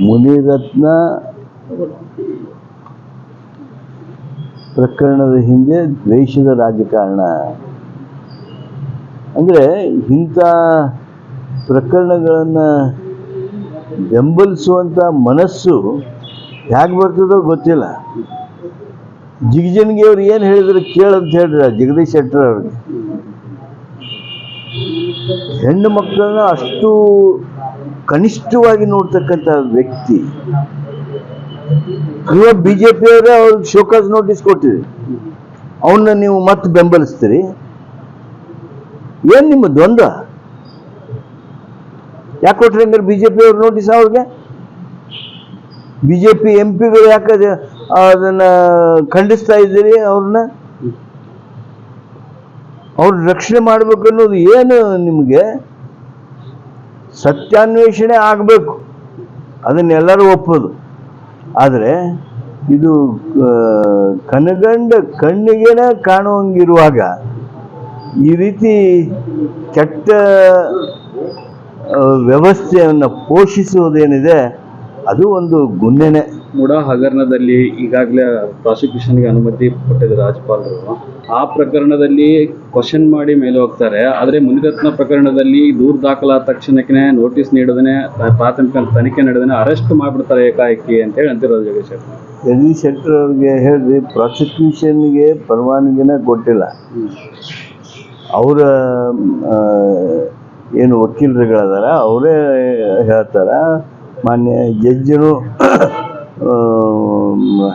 ಮುನಿರತ್ನ ಪ್ರಕರಣದ ಹಿಂದೆ ದ್ವೇಷದ ರಾಜಕಾರಣ ಅಂದರೆ ಇಂಥ ಪ್ರಕರಣಗಳನ್ನು ಬೆಂಬಲಿಸುವಂಥ ಮನಸ್ಸು ಹೇಗೆ ಬರ್ತದೋ ಗೊತ್ತಿಲ್ಲ. ಜಿಗಜಿಣಗಿ ಅವ್ರು ಏನು ಹೇಳಿದ್ರು ಕೇಳಂತ ಹೇಳ್ರಿ ಜಗದೀಶ್ ಶೆಟ್ಟರ್ ಅವ್ರಿಗೆ. ಹೆಣ್ಣು ಮಕ್ಕಳನ್ನ ಅಷ್ಟು ಕನಿಷ್ಠವಾಗಿ ನೋಡ್ತಕ್ಕಂಥ ವ್ಯಕ್ತಿ ಇವಾಗ BJP ಅವರೇ ಅವ್ರಿಗೆ ಶೋಕಾಸ್ ನೋಟಿಸ್ ಕೊಟ್ಟಿರಿ, ಅವನ್ನ ನೀವು ಮತ್ತೆ ಬೆಂಬಲಿಸ್ತೀರಿ. ಏನು ನಿಮ್ಮ ದ್ವಂದ್ವ? ಯಾಕೆ ಕೊಟ್ರಿ ಹಂಗಾರೆ BJP ಅವ್ರು ನೋಟಿಸ್? ಅವ್ರಿಗೆ BJP MP ಯಾಕೆ ಅದನ್ನ ಖಂಡಿಸ್ತಾ ಇದ್ದೀರಿ? ಅವ್ರನ್ನ ರಕ್ಷಣೆ ಮಾಡ್ಬೇಕು ಅನ್ನೋದು ಏನು ನಿಮಗೆ? ಸತ್ಯಾನ್ವೇಷಣೆ ಆಗಬೇಕು, ಅದನ್ನೆಲ್ಲರೂ ಒಪ್ಪೋದು. ಆದರೆ ಇದು ಕನಗಂಡ ಕಣ್ಣಿಗೆನ ಕಾಣುವಂಗಿರುವಾಗ ಈ ರೀತಿ ಕೆಟ್ಟ ವ್ಯವಸ್ಥೆಯನ್ನು ಪೋಷಿಸುವುದೇನಿದೆ ಅದು ಒಂದು ಗುನ್ನೆನೆ. ಮುಡಾ ಹಗರಣದಲ್ಲಿ ಈಗಾಗಲೇ ಪ್ರಾಸಿಕ್ಯೂಷನ್ಗೆ ಅನುಮತಿ ಕೊಟ್ಟಿದೆ ರಾಜ್ಯಪಾಲರು. ಆ ಪ್ರಕರಣದಲ್ಲಿ ಕ್ವಶನ್ ಮಾಡಿ ಮೇಲೆ ಹೋಗ್ತಾರೆ. ಆದರೆ ಮುನಿರತ್ನ ಪ್ರಕರಣದಲ್ಲಿ ದೂರು ದಾಖಲಾದ ತಕ್ಷಣಕ್ಕೆ ನೋಟಿಸ್ ನೀಡೋದನ್ನೇ, ಪ್ರಾಥಮಿಕ ತನಿಖೆ ನಡೆದನೆ ಅರೆಸ್ಟ್ ಮಾಡಿಬಿಡ್ತಾರೆ ಏಕಾಏಕಿ ಅಂತೇಳಿ ಅಂತಿರೋದು ಜಗದೀಶ್ ಶೆಟ್ಟರ್ ಅವ್ರಿಗೆ ಹೇಳ್ರಿ, ಪ್ರಾಸಿಕ್ಯೂಷನ್ಗೆ ಪರವಾನಗಿನ ಕೊಟ್ಟಿಲ್ಲ. ಅವರ ಏನು ವಕೀಲರುಗಳದಾರ ಅವರೇ ಹೇಳ್ತಾರ. ಮಾನ್ಯ ಜಡ್ಜರು,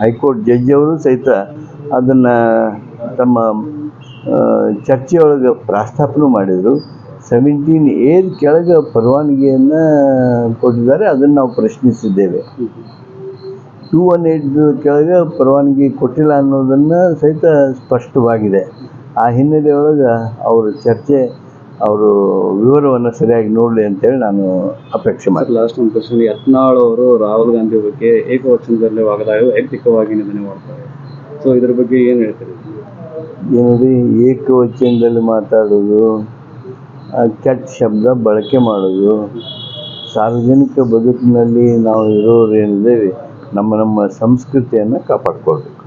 ಹೈಕೋರ್ಟ್ ಜಡ್ಜ್ ಅವರು ಸಹಿತ ಅದನ್ನು ತಮ್ಮ ಚರ್ಚೆಯೊಳಗೆ ಪ್ರಸ್ತಾಪನೂ ಮಾಡಿದರು. 17A ಕೆಳಗೆ ಪರವಾನಗಿಯನ್ನು ಕೊಟ್ಟಿದ್ದಾರೆ, ಅದನ್ನು ನಾವು ಪ್ರಶ್ನಿಸಿದ್ದೇವೆ. 218 ಕೆಳಗೆ ಪರವಾನಗಿ ಕೊಟ್ಟಿಲ್ಲ ಅನ್ನೋದನ್ನು ಸಹಿತ ಸ್ಪಷ್ಟವಾಗಿದೆ. ಆ ಹಿನ್ನೆಲೆಯೊಳಗೆ ಅವರು ಚರ್ಚೆ, ಅವರು ವಿವರವನ್ನು ಸರಿಯಾಗಿ ನೋಡಲಿ ಅಂತೇಳಿ ನಾನು ಅಪೇಕ್ಷೆ ಮಾಡಿ. ಲಾಸ್ಟ್ ಒಂದು ಕ್ವಶನ್, ಯತ್ನಾಳ್ ಅವರು ರಾಹುಲ್ ಗಾಂಧಿ ಬಗ್ಗೆ ಏಕವಚನದಲ್ಲಿ ವಾಗದಾಗ ವೈಯಕ್ತಿಕವಾಗಿ ನಿಂದನೆ ಮಾಡ್ತಾರೆ. ಸೊ ಇದ್ರ ಬಗ್ಗೆ ಏನು ಹೇಳ್ತೀರಿ? ಏನಂದ್ರೆ ಏಕವಚನದಲ್ಲಿ ಮಾತಾಡೋದು, ಕೆಟ್ಟ ಶಬ್ದ ಬಳಕೆ ಮಾಡೋದು, ಸಾರ್ವಜನಿಕ ಬದುಕಿನಲ್ಲಿ ನಾವು ಇರೋರು ಏನಿದ್ದೇವೆ ನಮ್ಮ ಸಂಸ್ಕೃತಿಯನ್ನು ಕಾಪಾಡ್ಕೊಳ್ಬೇಕು.